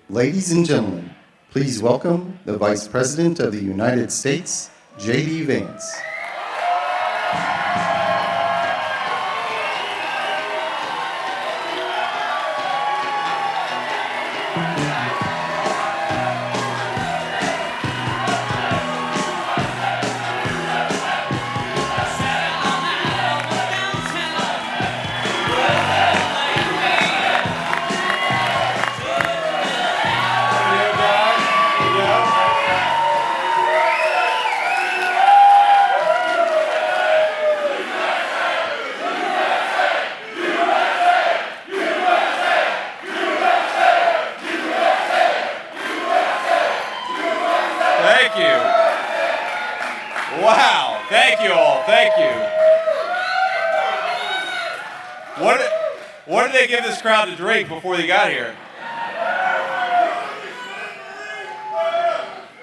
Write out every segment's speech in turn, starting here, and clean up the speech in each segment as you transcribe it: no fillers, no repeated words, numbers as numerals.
Ladies and gentlemen, please welcome the Vice President of the United States, J.D. Vance. Wow, thank you all, thank you. What did they give this crowd to drink before they got here?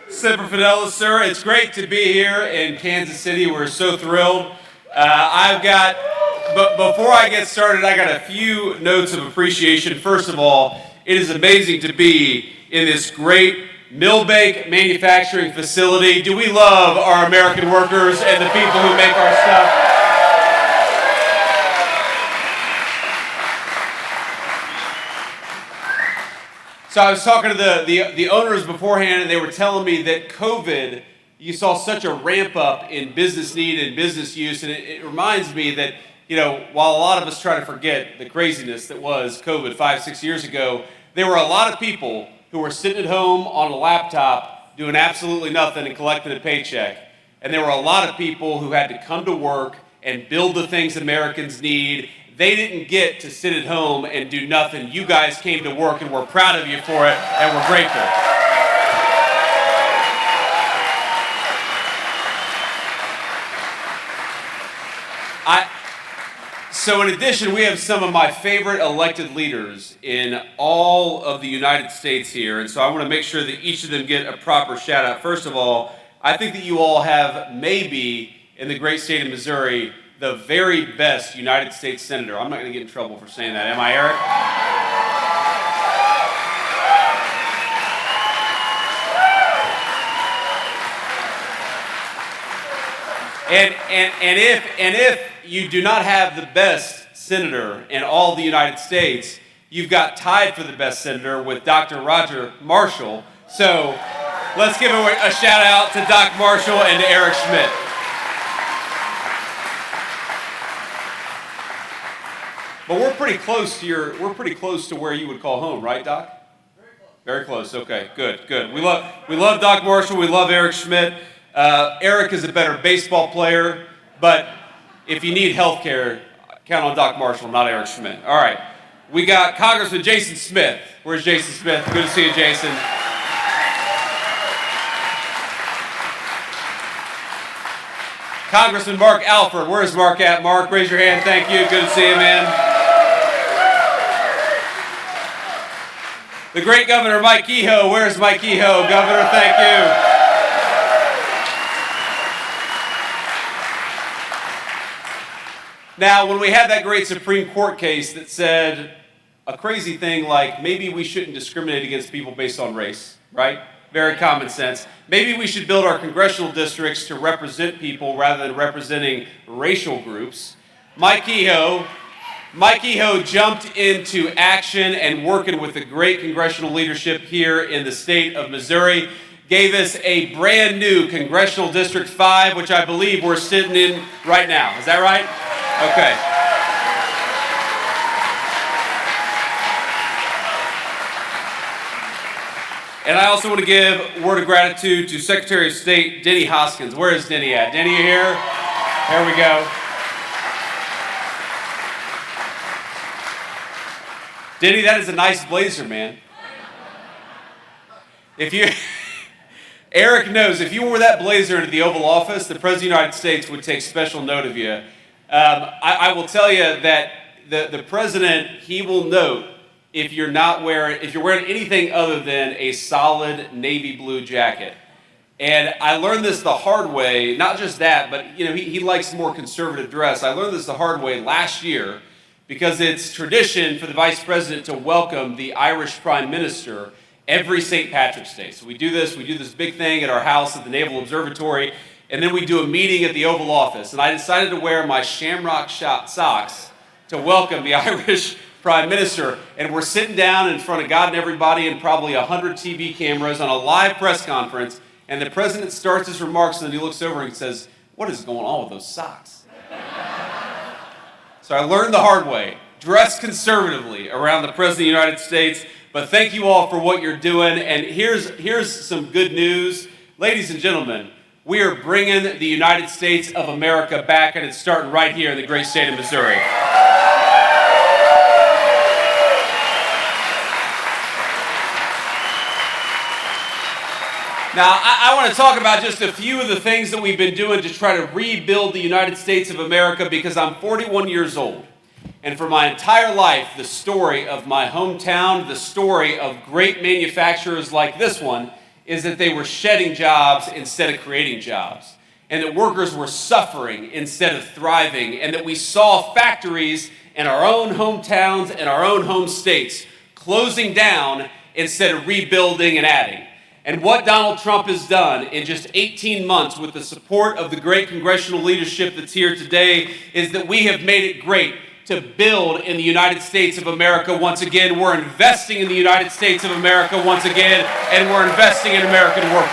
Semper Fidelis, sir. It's great to be here in Kansas City. We're so thrilled. But before I get started, I got a few notes of appreciation. First of all, it is amazing to be in this great Millbank manufacturing facility. Do we love our American workers and the people who make our stuff? So I was talking to the owners beforehand, and they were telling me that COVID, you saw such a ramp up in business need and business use, and it reminds me that, you know, while a lot of us try to forget the craziness that was COVID 5-6 years ago, there were a lot of people who were sitting at home on a laptop doing absolutely nothing and collecting a paycheck. And there were a lot of people who had to come to work and build the things Americans need. They didn't get to sit at home and do nothing. You guys came to work, and we're proud of you for it, and we're grateful. So in addition, we have some of my favorite elected leaders in all of the United States here, and so I want to make sure that each of them get a proper shout out. First of all, I think that you all have maybe, in the great state of Missouri, the very best United States Senator. I'm not going to get in trouble for saying that, am I, Eric? And if you do not have the best senator in all the United States, you've got tied for the best senator with Dr. Roger Marshall. So let's give a shout out to Doc Marshall and to Eric Schmidt. But we're pretty close to where you would call home, right, Doc? Very close. Okay, good. We love Doc Marshall. We love Eric Schmidt. Eric is a better baseball player, but if you need health care, count on Doc Marshall, not Eric Schmidt. All right. We got Congressman Jason Smith. Where's Jason Smith? Good to see you, Jason. Congressman Mark Alford. Where's Mark at? Mark, raise your hand. Thank you. Good to see you, man. The great Governor Mike Kehoe. Where's Mike Kehoe? Governor, thank you. Now, when we had that great Supreme Court case that said a crazy thing like maybe we shouldn't discriminate against people based on race, right? Very common sense. Maybe we should build our congressional districts to represent people rather than representing racial groups. Mike Kehoe jumped into action and working with the great congressional leadership here in the state of Missouri, gave us a brand new Congressional District 5, which I believe we're sitting in right now. Is that right? Okay. And I also want to give a word of gratitude to Secretary of State Denny Hoskins. Where is Denny at? Denny, you here? There we go. Denny, that is a nice blazer, man. Eric knows, if you wore that blazer into the Oval Office, the President of the United States would take special note of you. I will tell you that the President, he will note if you're wearing anything other than a solid navy blue jacket. And I learned this the hard way, not just that, but he likes more conservative dress. I learned this the hard way last year because it's tradition for the Vice President to welcome the Irish Prime Minister every St. Patrick's Day. So we do this big thing at our house at the Naval Observatory, and then we do a meeting at the Oval Office. And I decided to wear my shamrock socks to welcome the Irish Prime Minister. And we're sitting down in front of God and everybody and probably 100 TV cameras on a live press conference. And the President starts his remarks, and then he looks over and says, "What is going on with those socks?" So I learned the hard way. Dress conservatively around the President of the United States. But thank you all for what you're doing. And here's some good news. Ladies and gentlemen, we are bringing the United States of America back, and it's starting right here in the great state of Missouri. Now, I want to talk about just a few of the things that we've been doing to try to rebuild the United States of America, because I'm 41 years old. And for my entire life, the story of my hometown, the story of great manufacturers like this one, is that they were shedding jobs instead of creating jobs. And that workers were suffering instead of thriving. And that we saw factories in our own hometowns and our own home states closing down instead of rebuilding and adding. And what Donald Trump has done in just 18 months with the support of the great congressional leadership that's here today is that we have made it great to build in the United States of America once again. We're investing in the United States of America once again, and we're investing in American workers.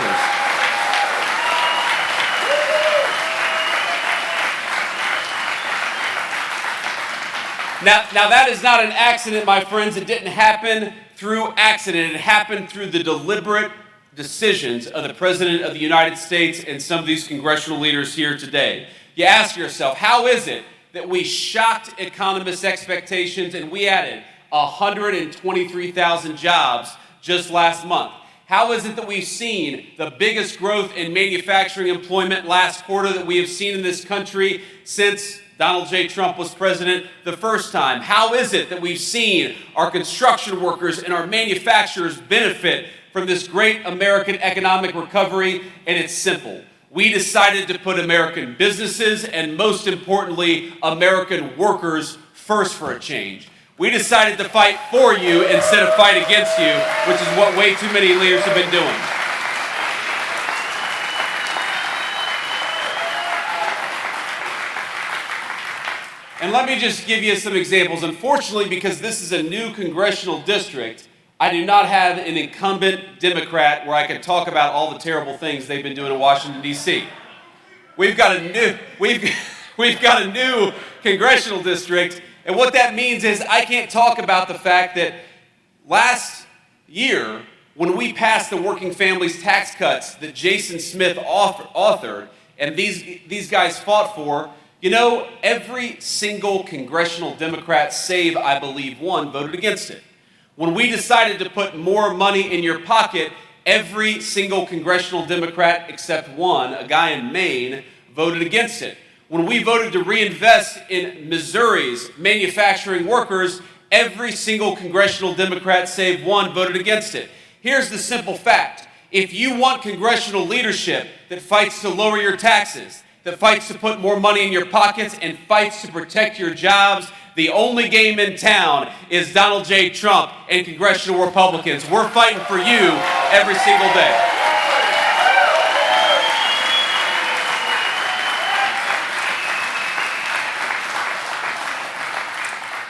Now that is not an accident, my friends. It didn't happen through accident. It happened through the deliberate decisions of the President of the United States and some of these congressional leaders here today. You ask yourself, how is it that we shocked economists' expectations and we added 123,000 jobs just last month? How is it that we've seen the biggest growth in manufacturing employment last quarter that we have seen in this country since Donald J. Trump was president the first time? How is it that we've seen our construction workers and our manufacturers benefit from this great American economic recovery? And it's simple. We decided to put American businesses and, most importantly, American workers first for a change. We decided to fight for you instead of fight against you, which is what way too many leaders have been doing. And let me just give you some examples. Unfortunately, because this is a new congressional district, I do not have an incumbent Democrat where I can talk about all the terrible things they've been doing in Washington, D.C. We've got a new congressional district, and what that means is I can't talk about the fact that last year, when we passed the working families tax cuts that Jason Smith authored, and these guys fought for, you know, every single congressional Democrat, save I believe one, voted against it. When we decided to put more money in your pocket, every single congressional Democrat except one, a guy in Maine, voted against it. When we voted to reinvest in Missouri's manufacturing workers, every single congressional Democrat save one voted against it. Here's the simple fact. If you want congressional leadership that fights to lower your taxes, that fights to put more money in your pockets, and fights to protect your jobs, the only game in town is Donald J. Trump and congressional Republicans. We're fighting for you every single day.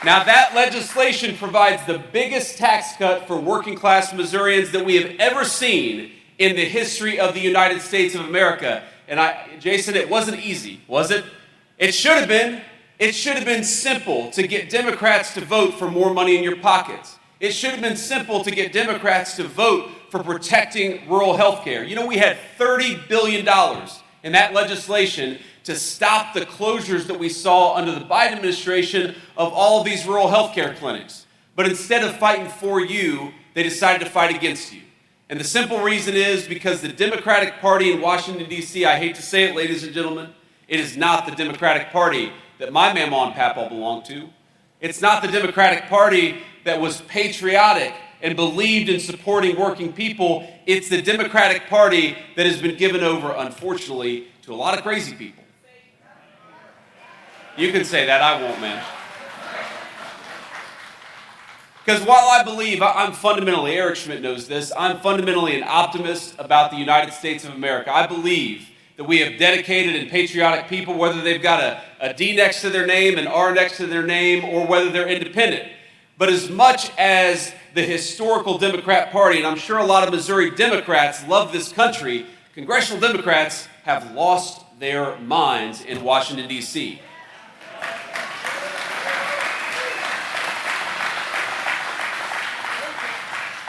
Now, that legislation provides the biggest tax cut for working class Missourians that we have ever seen in the history of the United States of America. And Jason, it wasn't easy, was it? It should have been. It should have been simple to get Democrats to vote for more money in your pockets. It should have been simple to get Democrats to vote for protecting rural health care. You know, we had $30 billion in that legislation to stop the closures that we saw under the Biden administration of all of these rural health care clinics. But instead of fighting for you, they decided to fight against you. And the simple reason is because the Democratic Party in Washington, D.C., I hate to say it, ladies and gentlemen, it is not the Democratic Party that my mama and papa belong to. It's not the Democratic Party that was patriotic and believed in supporting working people. It's the Democratic Party that has been given over, unfortunately, to a lot of crazy people. You can say that, I won't, man. Because while I believe I'm fundamentally, Eric Schmidt knows this, I'm fundamentally an optimist about the United States of America. I believe that we have dedicated and patriotic people, whether they've got a D next to their name, an R next to their name, or whether they're independent. But as much as the historical Democrat Party, and I'm sure a lot of Missouri Democrats love this country, congressional Democrats have lost their minds in Washington, D.C.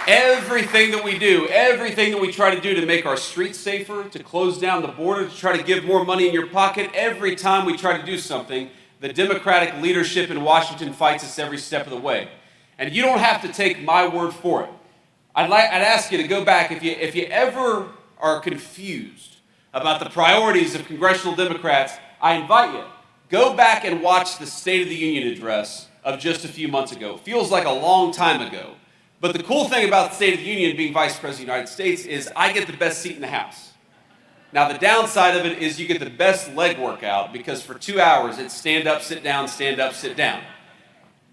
Everything that we do, everything that we try to do to make our streets safer, to close down the border, to try to give more money in your pocket, every time we try to do something, the Democratic leadership in Washington fights us every step of the way. And you don't have to take my word for it. I'd ask you to go back, if you ever are confused about the priorities of congressional Democrats, I invite you, go back and watch the State of the Union address of just a few months ago. It feels like a long time ago. But the cool thing about the State of the Union being Vice President of the United States is I get the best seat in the House. Now, the downside of it is you get the best leg workout because for 2 hours it's stand up, sit down, stand up, sit down.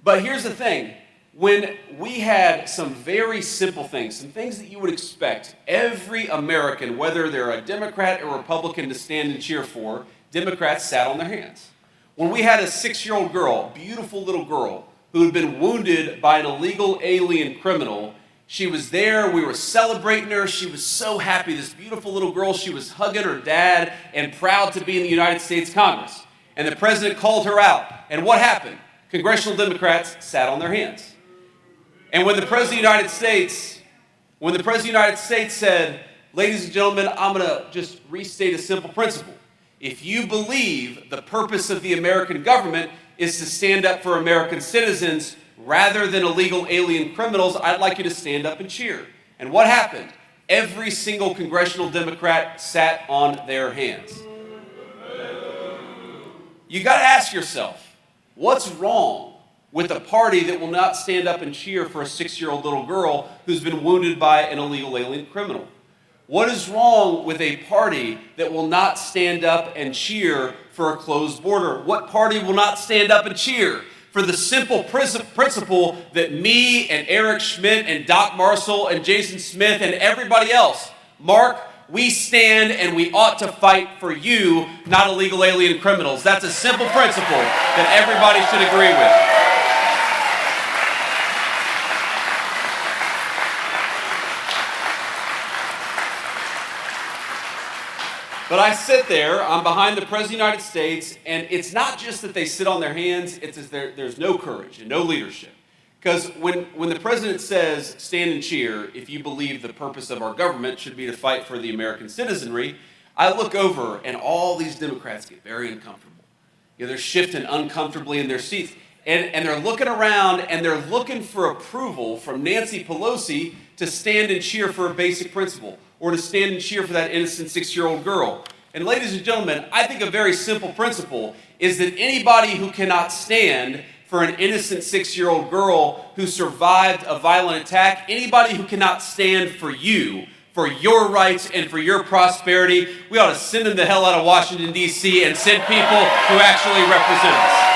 But here's the thing. When we had some very simple things, some things that you would expect every American, whether they're a Democrat or Republican, to stand and cheer for, Democrats sat on their hands. When we had a 6-year-old girl, beautiful little girl, who had been wounded by an illegal alien criminal. She was there, we were celebrating her, she was so happy, this beautiful little girl, she was hugging her dad and proud to be in the United States Congress. And the president called her out. And what happened? Congressional Democrats sat on their hands. And when the President of the United States said, ladies and gentlemen, I'm gonna just restate a simple principle. If you believe the purpose of the American government is to stand up for American citizens rather than illegal alien criminals, I'd like you to stand up and cheer. And what happened? Every single congressional Democrat sat on their hands. You got to ask yourself, what's wrong with a party that will not stand up and cheer for a 6-year-old little girl who's been wounded by an illegal alien criminal? What is wrong with a party that will not stand up and cheer for a closed border? What party will not stand up and cheer for the simple principle that me and Eric Schmidt and Doc Marshall and Jason Smith and everybody else, Mark, we stand and we ought to fight for you, not illegal alien criminals. That's a simple principle that everybody should agree with. But I sit there, I'm behind the President of the United States, and it's not just that they sit on their hands, it's as there's no courage and no leadership. Because when the President says, stand and cheer, if you believe the purpose of our government should be to fight for the American citizenry, I look over and all these Democrats get very uncomfortable. You know, they're shifting uncomfortably in their seats. And they're looking around and they're looking for approval from Nancy Pelosi to stand and cheer for a basic principle, or to stand and cheer for that innocent 6-year-old girl. And ladies and gentlemen, I think a very simple principle is that anybody who cannot stand for an innocent 6-year-old girl who survived a violent attack, anybody who cannot stand for you, for your rights and for your prosperity, we ought to send them the hell out of Washington, D.C. and send people who actually represent us.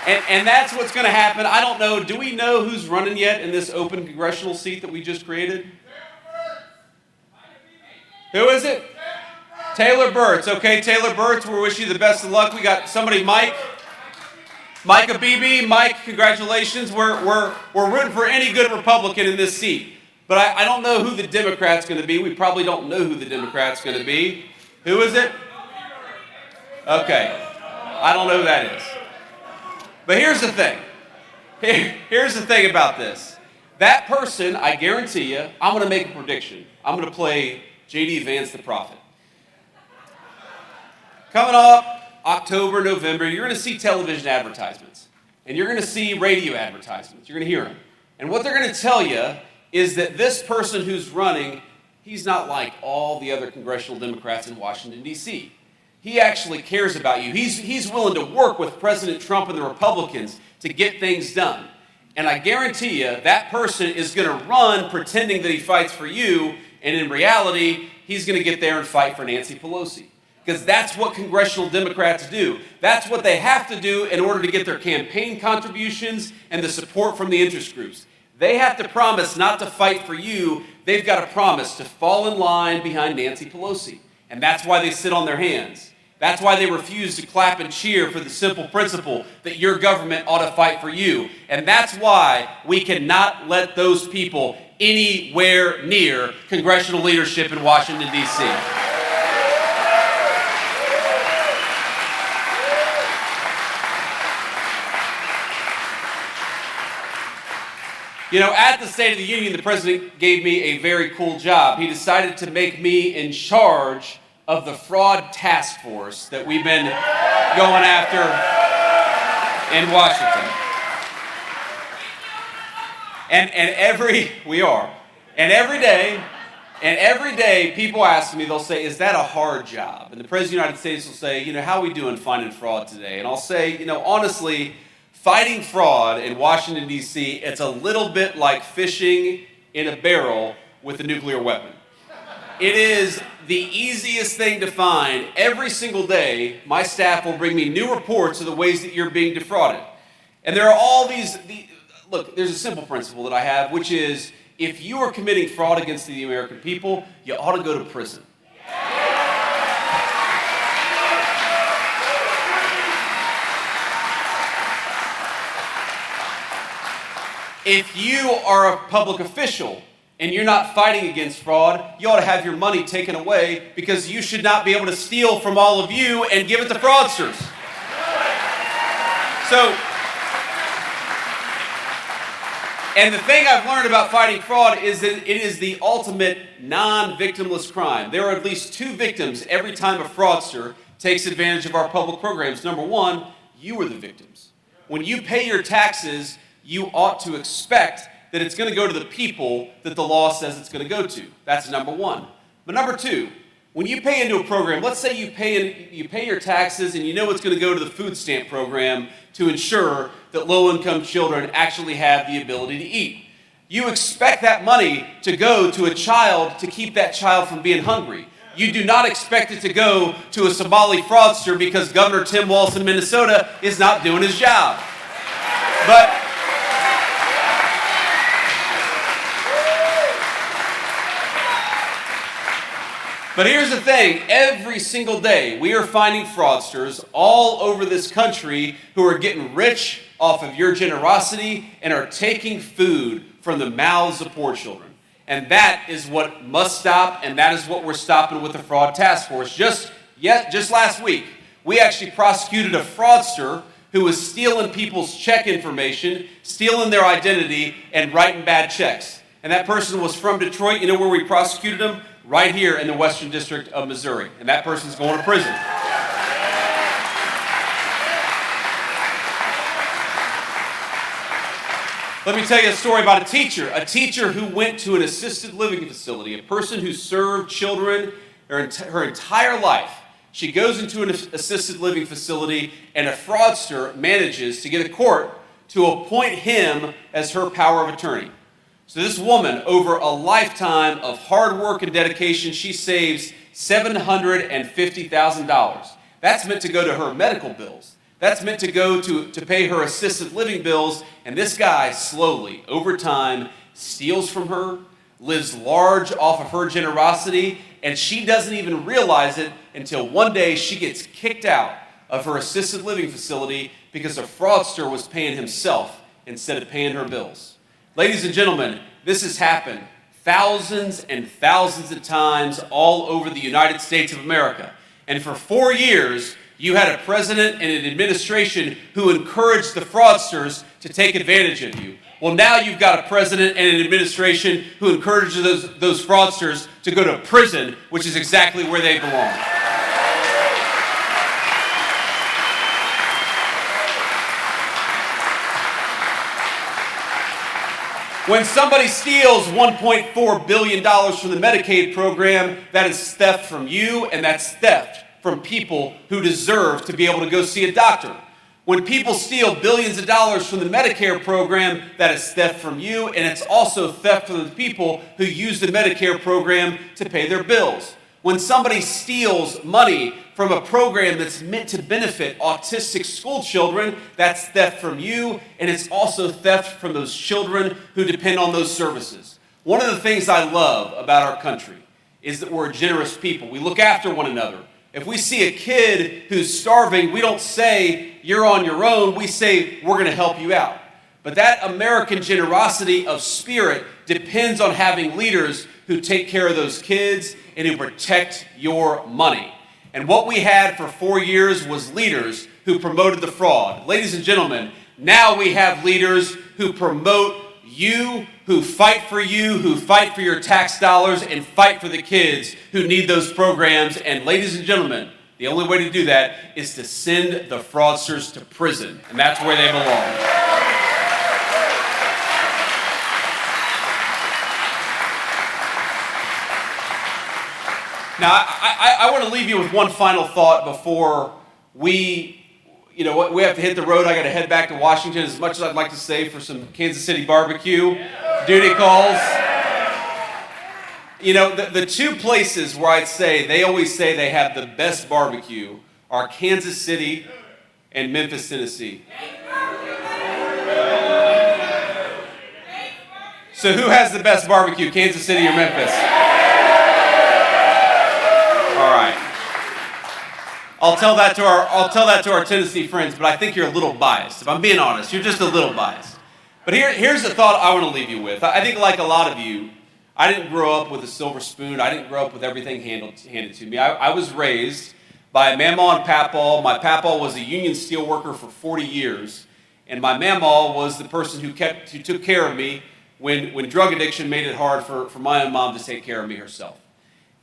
And that's what's going to happen. I don't know. Do we know who's running yet in this open congressional seat that we just created? Who is it? Taylor Burtz. Okay, Taylor Burtz, we wish you the best of luck. We got somebody, Mike Abebe. Mike, congratulations. We're rooting for any good Republican in this seat. But I don't know who the Democrat's going to be. We probably don't know who the Democrat's going to be. Who is it? Okay. I don't know who that is. But here's the thing. Here's the thing about this. That person, I guarantee you, I'm going to make a prediction. I'm going to play J.D. Vance the prophet. Coming up October, November, you're going to see television advertisements. And you're going to see radio advertisements. You're going to hear them. And what they're going to tell you is that this person who's running, he's not like all the other congressional Democrats in Washington, D.C. He actually cares about you. He's willing to work with President Trump and the Republicans to get things done. And I guarantee you, that person is going to run pretending that he fights for you, And in reality, he's going to get there and fight for Nancy Pelosi. Because that's what congressional Democrats do. That's what they have to do in order to get their campaign contributions and the support from the interest groups. They have to promise not to fight for you. They've got to promise to fall in line behind Nancy Pelosi. And that's why they sit on their hands. That's why they refuse to clap and cheer for the simple principle that your government ought to fight for you. And that's why we cannot let those people anywhere near congressional leadership in Washington, D.C. You know, at the State of the Union, the president gave me a very cool job. He decided to make me in charge of the fraud task force that we've been going after in Washington. And every day people ask me, they'll say, is that a hard job? And the President of the United States will say, you know, how are we doing finding fraud today? And I'll say, you know, honestly, fighting fraud in Washington, D.C., it's a little bit like fishing in a barrel with a nuclear weapon. It is the easiest thing to find. Every single day, my staff will bring me new reports of the ways that you're being defrauded. And there are all these look, there's a simple principle that I have, which is if you are committing fraud against the American people, you ought to go to prison. If you are a public official and you're not fighting against fraud, you ought to have your money taken away because you should not be able to steal from all of you and give it to fraudsters. And the thing I've learned about fighting fraud is that it is the ultimate non-victimless crime. There are at least 2 victims every time a fraudster takes advantage of our public programs. Number one, you are the victims. When you pay your taxes, you ought to expect that it's going to go to the people that the law says it's going to go to. That's number one. But number two, when you pay into a program, let's say you pay your taxes and you know it's going to go to the food stamp program to ensure that low-income children actually have the ability to eat. You expect that money to go to a child to keep that child from being hungry. You do not expect it to go to a Somali fraudster because Governor Tim Walz in Minnesota is not doing his job. But here's the thing, every single day we are finding fraudsters all over this country who are getting rich off of your generosity and are taking food from the mouths of poor children. And that is what must stop, and that is what we're stopping with the fraud task force. Just last week, we actually prosecuted a fraudster who was stealing people's check information, stealing their identity, and writing bad checks. And that person was from Detroit. You know where we prosecuted him? Right here in the Western District of Missouri. And that person's going to prison. Let me tell you a story about a teacher who went to an assisted living facility, a person who served children her entire life. She goes into an assisted living facility, and a fraudster manages to get a court to appoint him as her power of attorney. So this woman, over a lifetime of hard work and dedication, she saves $750,000. That's meant to go to her medical bills. That's meant to go to pay her assisted living bills. And this guy slowly, over time, steals from her, lives large off of her generosity, and she doesn't even realize it until one day she gets kicked out of her assisted living facility because a fraudster was paying himself instead of paying her bills. Ladies and gentlemen, this has happened thousands and thousands of times all over the United States of America. And for 4 years, you had a president and an administration who encouraged the fraudsters to take advantage of you. Well, now you've got a president and an administration who encourages those fraudsters to go to prison, which is exactly where they belong. When somebody steals $1.4 billion from the Medicaid program, that is theft from you, and that's theft from people who deserve to be able to go see a doctor. When people steal billions of dollars from the Medicare program, that is theft from you, and it's also theft from the people who use the Medicare program to pay their bills. When somebody steals money from a program that's meant to benefit autistic school children, that's theft from you, and it's also theft from those children who depend on those services. One of the things I love about our country is that we're a generous people. We look after one another. If we see a kid who's starving, we don't say, you're on your own. We say, we're going to help you out. But that American generosity of spirit depends on having leaders who take care of those kids and who protect your money. And what we had for 4 years was leaders who promoted the fraud. Ladies and gentlemen, now we have leaders who promote you, who fight for you, who fight for your tax dollars, and fight for the kids who need those programs. And ladies and gentlemen, the only way to do that is to send the fraudsters to prison, and that's where they belong. Now, I want to leave you with one final thought before we have to hit the road. I got to head back to Washington. As much as I'd like to stay for some Kansas City barbecue, duty calls. The two places where I'd say they always say they have the best barbecue are Kansas City and Memphis, Tennessee. So who has the best barbecue, Kansas City or Memphis? All right. I'll tell that to our Tennessee friends, but I think you're a little biased. If I'm being honest, you're just a little biased. But here's the thought I want to leave you with. I think like a lot of you, I didn't grow up with a silver spoon. I didn't grow up with everything handed to me. I was raised by a mamaw and papaw. My papaw was a union steel worker for 40 years, and my mamaw was the person who took care of me when drug addiction made it hard for my own mom to take care of me herself.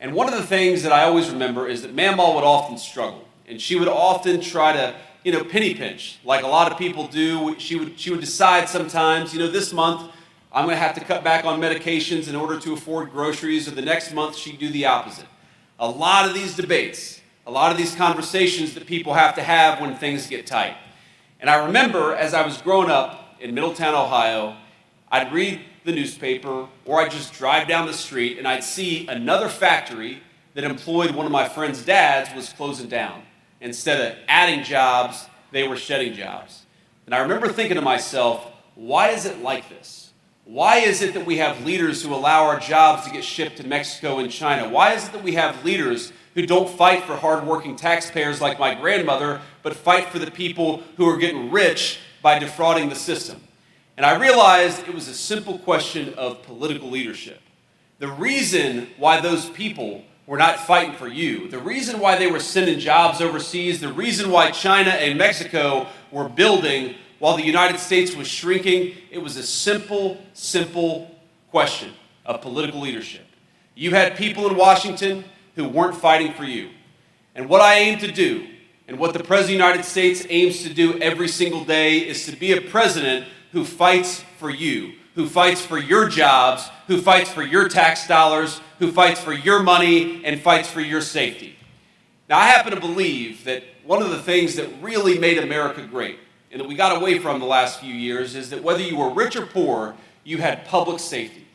And one of the things that I always remember is that mamaw would often struggle. And she would often try to, penny pinch, like a lot of people do. She would decide sometimes, this month I'm going to have to cut back on medications in order to afford groceries, or the next month she'd do the opposite. A lot of these debates, a lot of these conversations that people have to have when things get tight. And I remember as I was growing up in Middletown, Ohio, I'd read the newspaper, or I'd just drive down the street and I'd see another factory that employed one of my friend's dads was closing down. Instead of adding jobs, they were shedding jobs. And I remember thinking to myself, why is it like this? Why is it that we have leaders who allow our jobs to get shipped to Mexico and China? Why is it that we have leaders who don't fight for hardworking taxpayers like my grandmother, but fight for the people who are getting rich by defrauding the system? And I realized it was a simple question of political leadership. The reason why those people were not fighting for you, the reason why they were sending jobs overseas, the reason why China and Mexico were building while the United States was shrinking, it was a simple question of political leadership. You had people in Washington who weren't fighting for you. And what I aim to do, and what the President of the United States aims to do every single day, is to be a president who fights for you, who fights for your jobs, who fights for your tax dollars, who fights for your money, and fights for your safety. Now, I happen to believe that one of the things that really made America great, and that we got away from the last few years, is that whether you were rich or poor, you had public safety.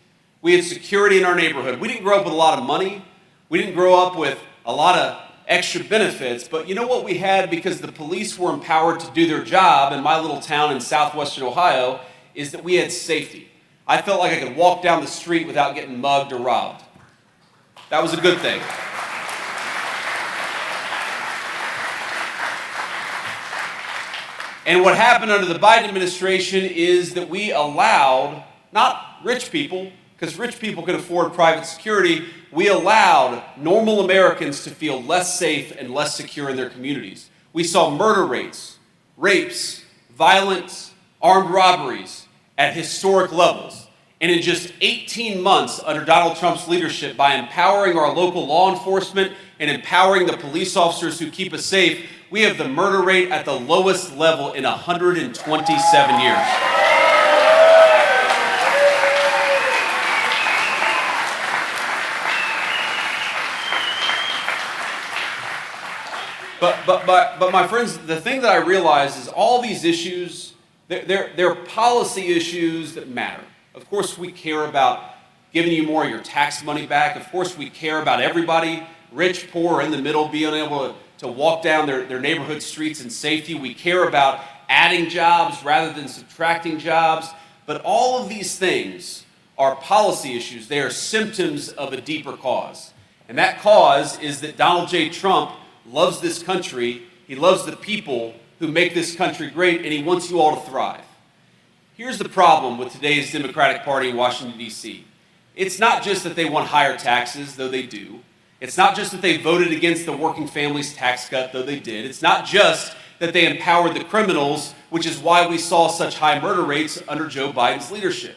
We had security in our neighborhood. We didn't grow up with a lot of money. We didn't grow up with a lot of extra benefits, but you know what we had, because the police were empowered to do their job in my little town in southwestern Ohio, is that we had safety. I felt like I could walk down the street without getting mugged or robbed. That was a good thing. And what happened under the Biden administration is that we allowed, not rich people, because rich people can afford private security, we allowed normal Americans to feel less safe and less secure in their communities. We saw murder rates, rapes, violence, armed robberies at historic levels. And in just 18 months under Donald Trump's leadership, by empowering our local law enforcement and empowering the police officers who keep us safe, we have the murder rate at the lowest level in 127 years. But my friends, the thing that I realize is all these issues, they're policy issues that matter. Of course, we care about giving you more of your tax money back. Of course, we care about everybody, rich, poor, in the middle, being able to walk down their neighborhood streets in safety. We care about adding jobs rather than subtracting jobs. But all of these things are policy issues. They are symptoms of a deeper cause. And that cause is that Donald J. Trump loves this country. He loves the people who make this country great, and he wants you all to thrive. Here's the problem with today's Democratic Party in Washington, D.C. It's not just that they want higher taxes, though they do. It's not just that they voted against the working families tax cut, though they did. It's not just that they empowered the criminals, which is why we saw such high murder rates under Joe Biden's leadership.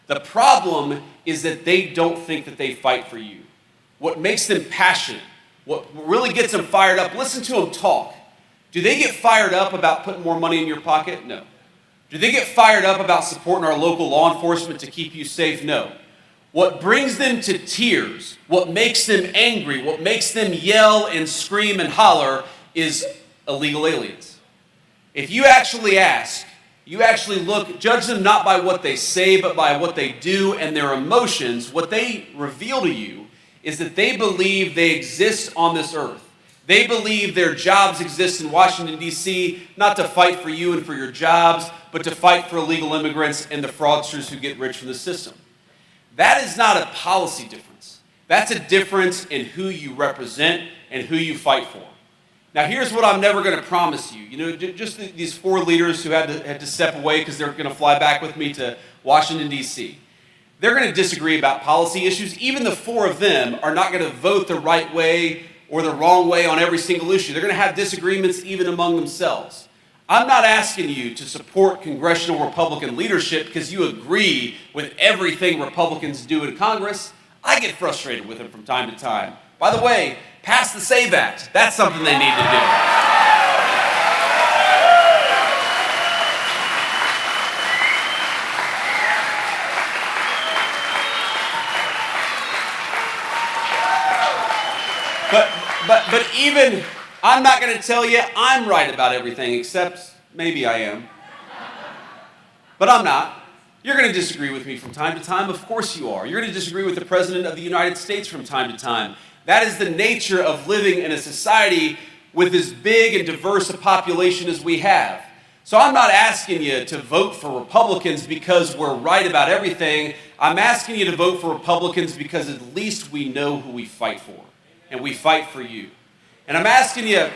The problem is that they don't think that they fight for you. What makes them passionate, what really gets them fired up, listen to them talk. Do they get fired up about putting more money in your pocket? No. Do they get fired up about supporting our local law enforcement to keep you safe? No. What brings them to tears, what makes them angry, what makes them yell and scream and holler is illegal aliens. If you actually ask, you actually look, judge them not by what they say, but by what they do and their emotions, what they reveal to you is that they believe they exist on this earth. They believe their jobs exist in Washington, D.C., not to fight for you and for your jobs, but to fight for illegal immigrants and the fraudsters who get rich from the system. That is not a policy difference. That's a difference in who you represent and who you fight for. Now, here's what I'm never going to promise you. You know, just these four leaders who had to step away because they're going to fly back with me to Washington, D.C. They're going to disagree about policy issues. Even the four of them are not going to vote the right way or the wrong way on every single issue. They're going to have disagreements even among themselves. I'm not asking you to support congressional Republican leadership because you agree with everything Republicans do in Congress. I get frustrated with them from time to time. By the way, pass the SAVE Act. That's something they need to do. But even, I'm not going to tell you I'm right about everything, except maybe I am. But I'm not. You're going to disagree with me from time to time. Of course you are. You're going to disagree with the President of the United States from time to time. That is the nature of living in a society with as big and diverse a population as we have. So I'm not asking you to vote for Republicans because we're right about everything. I'm asking you to vote for Republicans because at least we know who we fight for. And we fight for you. And I'm asking you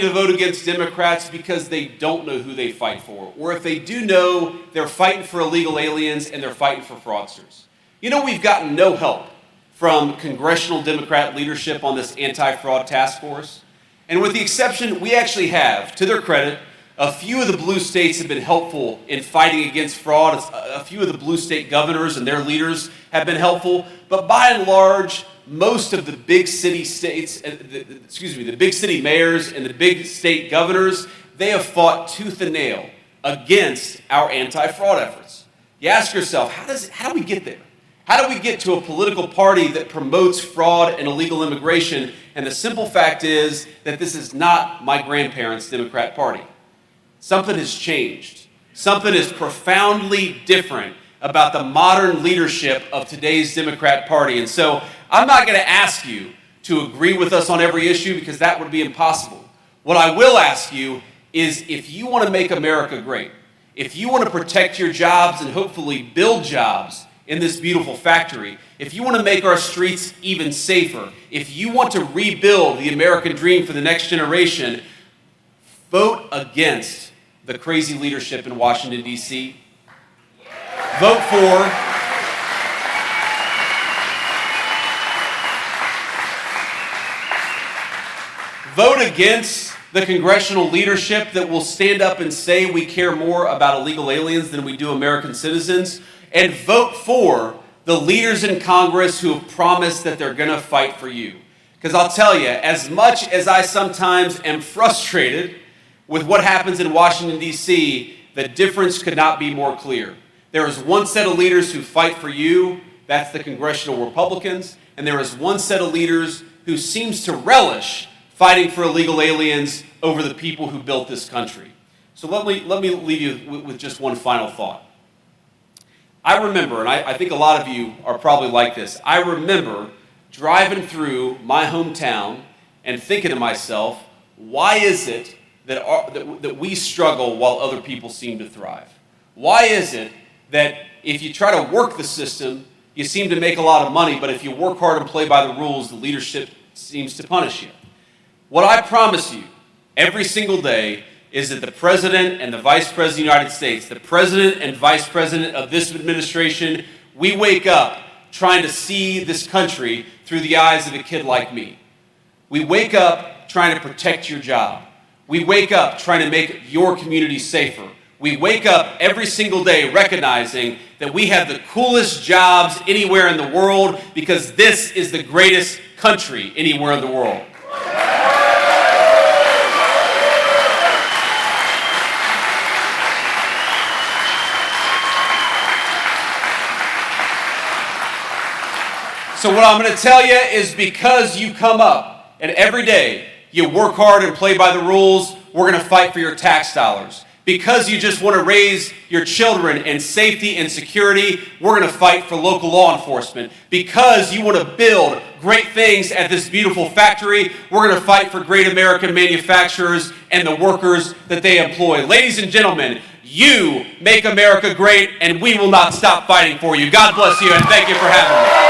to vote against Democrats because they don't know who they fight for. Or if they do know, they're fighting for illegal aliens and they're fighting for fraudsters. You know, we've gotten no help from congressional Democrat leadership on this anti-fraud task force. And with the exception, we actually have, to their credit, a few of the blue states have been helpful in fighting against fraud. A few of the blue state governors and their leaders have been helpful. But by and large, most of the big city states, the big city mayors and the big state governors, they have fought tooth and nail against our anti-fraud efforts. You ask yourself, how do we get there? How do we get to a political party that promotes fraud and illegal immigration? And the simple fact is that this is not my grandparents' Democrat Party. Something has changed. Something is profoundly different about the modern leadership of today's Democrat Party. And so I'm not going to ask you to agree with us on every issue because that would be impossible. What I will ask you is if you want to make America great, if you want to protect your jobs and hopefully build jobs in this beautiful factory, if you want to make our streets even safer, if you want to rebuild the American dream for the next generation, vote against the crazy leadership in Washington, D.C. Vote against the congressional leadership that will stand up and say we care more about illegal aliens than we do American citizens. And vote for the leaders in Congress who have promised that they're going to fight for you. Because I'll tell you, as much as I sometimes am frustrated with what happens in Washington, D.C., the difference could not be more clear. There is one set of leaders who fight for you, That's the congressional Republicans. And there is one set of leaders who seems to relish fighting for illegal aliens over the people who built this country. So let me leave you with just one final thought. I remember, and I think a lot of you are probably like this, I remember driving through my hometown and thinking to myself, why is it that we struggle while other people seem to thrive? Why is it that if you try to work the system, you seem to make a lot of money, but if you work hard and play by the rules, the leadership seems to punish you? What I promise you every single day is that the President and the Vice President of the United States, the President and Vice President of this administration, we wake up trying to see this country through the eyes of a kid like me. We wake up trying to protect your job. We wake up trying to make your community safer. We wake up every single day recognizing that we have the coolest jobs anywhere in the world because this is the greatest country anywhere in the world. So what I'm going to tell you is because you come up and every day you work hard and play by the rules, we're going to fight for your tax dollars. Because you just want to raise your children in safety and security, we're going to fight for local law enforcement. Because you want to build great things at this beautiful factory, we're going to fight for great American manufacturers and the workers that they employ. Ladies and gentlemen, you make America great, and we will not stop fighting for you. God bless you, and thank you for having me.